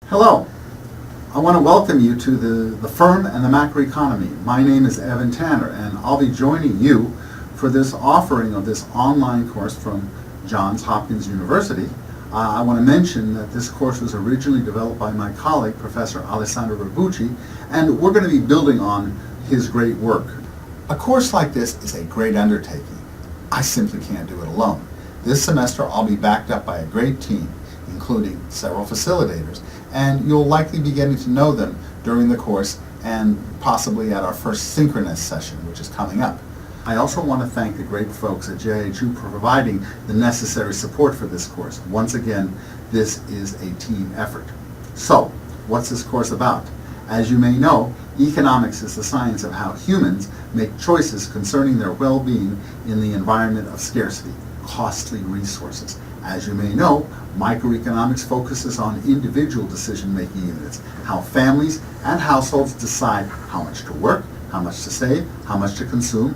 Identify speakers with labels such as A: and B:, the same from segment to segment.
A: Hello. I want to welcome you to the firm and the macroeconomy. My name is Evan Tanner, and I'll be joining you for this offering of this online course from Johns Hopkins University. I want to mention that this course was originally developed by my colleague, Professor Alessandro Rebucci, and we're going to be building on his great work. A course like this is a great undertaking. I simply can't do it alone. This semester I'll be backed up by a great team, including several facilitators, and you'll likely be getting to know them during the course and possibly at our first synchronous session, which is coming up. I also want to thank the great folks at JHU for providing the necessary support for this course. Once again, this is a team effort. So, what's this course about? As you may know, economics is the science of how humans make choices concerning their well-being in the environment of scarcity, costly resources. As you may know, microeconomics focuses on individual decision-making units, how families and households decide how much to work, how much to save, how much to consume,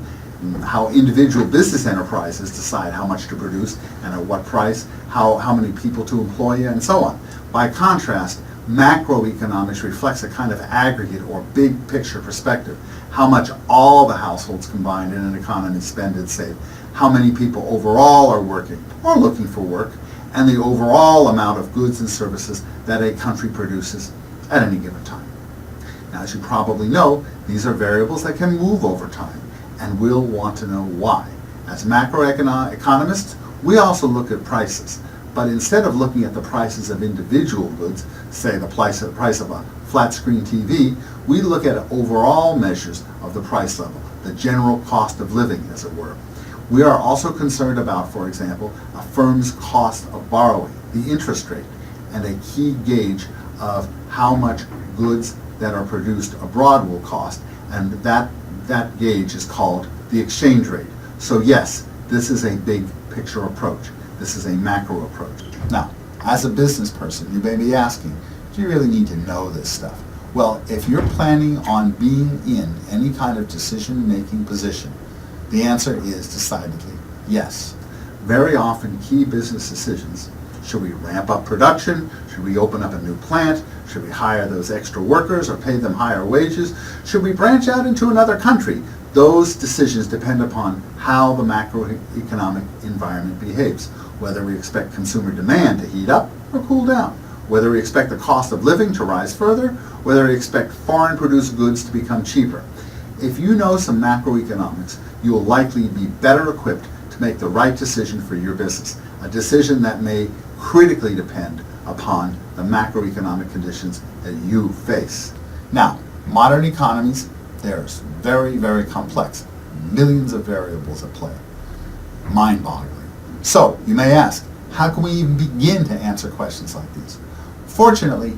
A: how individual business enterprises decide how much to produce and at what price, how many people to employ, and so on. By contrast, macroeconomics reflects a kind of aggregate or big picture perspective, how much all the households combined in an economy spend and save, how many people overall are working or looking for work, and the overall amount of goods and services that a country produces at any given time. Now, as you probably know, these are variables that can move over time, and we'll want to know why. As macroeconomists, we also look at prices, but instead of looking at the prices of individual goods, say the price of a flat-screen TV, we look at overall measures of the price level, the general cost of living, as it were. We are also concerned about, for example, a firm's cost of borrowing, the interest rate, and a key gauge of how much goods that are produced abroad will cost, and that gauge is called the exchange rate. So yes, this is a big picture approach. This is a macro approach. Now, as a business person, you may be asking, do you really need to know this stuff? Well, if you're planning on being in any kind of decision-making position, the answer is decidedly yes. Very often, key business decisions, should we ramp up production? Should we open up a new plant? Should we hire those extra workers or pay them higher wages? Should we branch out into another country? Those decisions depend upon how the macroeconomic environment behaves, whether we expect consumer demand to heat up or cool down, whether we expect the cost of living to rise further, whether we expect foreign-produced goods to become cheaper. If you know some macroeconomics, you will likely be better equipped to make the right decision for your business, a decision that may critically depend upon the macroeconomic conditions that you face. Now, modern economies, they're very, very complex. Millions of variables at play. Mind-boggling. So, you may ask, how can we even begin to answer questions like these? Fortunately,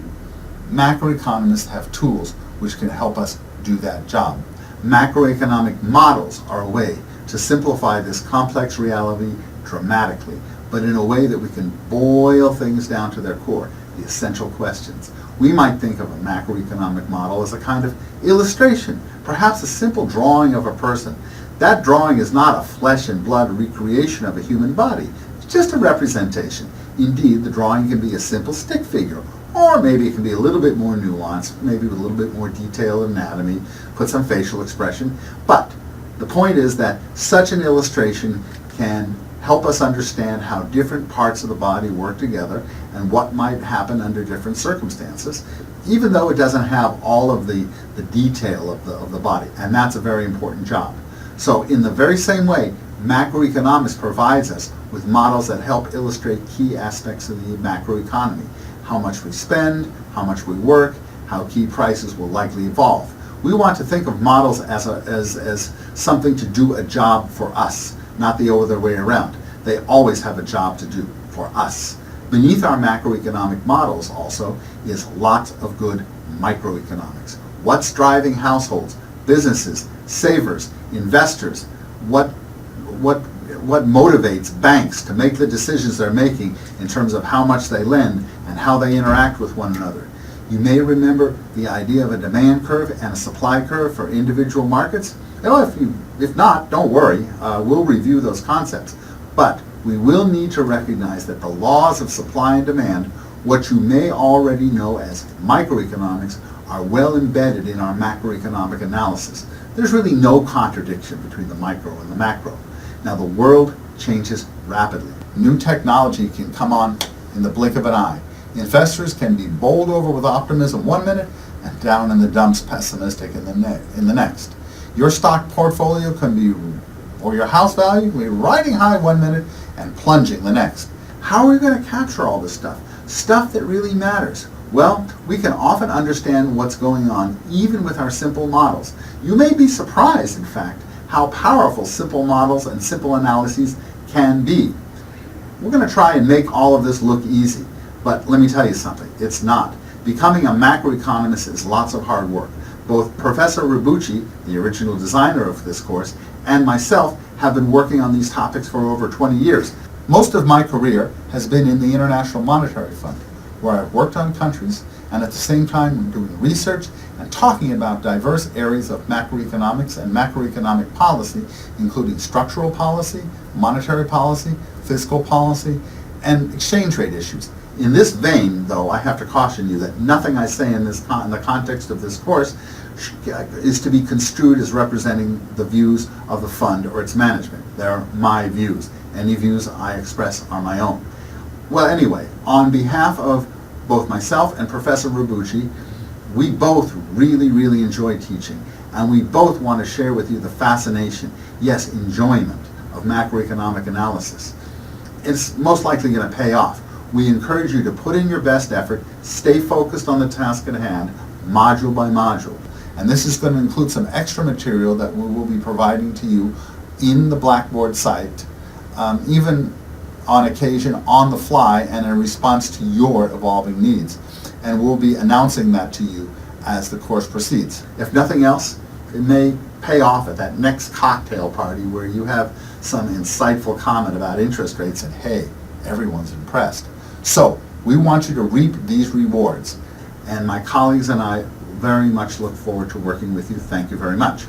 A: macroeconomists have tools which can help us do that job. Macroeconomic models are a way to simplify this complex reality dramatically, but in a way that we can boil things down to their core, the essential questions. We might think of a macroeconomic model as a kind of illustration, perhaps a simple drawing of a person. That drawing is not a flesh and blood recreation of a human body. It's just a representation. Indeed, the drawing can be a simple stick figure, or maybe it can be a little bit more nuanced, maybe with a little bit more detailed anatomy, put some facial expression. But the point is that such an illustration can help us understand how different parts of the body work together and what might happen under different circumstances, even though it doesn't have all of the detail of the body. And that's a very important job. So in the very same way, macroeconomics provides us with models that help illustrate key aspects of the macroeconomy. How much we spend, how much we work, how key prices will likely evolve. We want to think of models as something to do a job for us, not the other way around. They always have a job to do for us. Beneath our macroeconomic models also is lots of good microeconomics. What's driving households, businesses, savers, investors? What motivates banks to make the decisions they're making in terms of how much they lend and how they interact with one another? You may remember the idea of a demand curve and a supply curve for individual markets. If not, don't worry. We'll review those concepts. But we will need to recognize that the laws of supply and demand What you may already know as microeconomics are well embedded in our macroeconomic analysis. There's really no contradiction between the micro and the macro. Now, the world changes rapidly. New technology can come on in the blink of an eye. Investors can be bowled over with optimism one minute and down in the dumps pessimistic in the next. Your stock portfolio can be, or your house value can be riding high one minute and plunging the next. How are we going to capture all this stuff? Stuff that really matters. Well, we can often understand what's going on even with our simple models. You may be surprised, in fact, how powerful simple models and simple analyses can be. We're going to try and make all of this look easy, but let me tell you something, it's not. Becoming a macroeconomist is lots of hard work. Both Professor Ribucci, the original designer of this course, and myself have been working on these topics for over 20 years. Most of my career has been in the International Monetary Fund, where I've worked on countries and at the same time doing research and talking about diverse areas of macroeconomics and macroeconomic policy, including structural policy, monetary policy, fiscal policy, and exchange rate issues. In this vein, though, I have to caution you that nothing I say in the context of this course is to be construed as representing the views of the fund or its management. They're my views. Any views I express are my own. Well, anyway, on behalf of both myself and Professor Ribucci, we both really enjoy teaching, and we both want to share with you the fascination, yes, enjoyment of macroeconomic analysis. It's most likely going to pay off. We encourage you to put in your best effort, stay focused on the task at hand, module by module. And this is going to include some extra material that we will be providing to you in the Blackboard site, even on occasion on the fly and in response to your evolving needs. And we'll be announcing that to you as the course proceeds. If nothing else, it may pay off at that next cocktail party where you have some insightful comment about interest rates and hey, everyone's impressed. So we want you to reap these rewards, and my colleagues and I very much look forward to working with you. Thank you very much.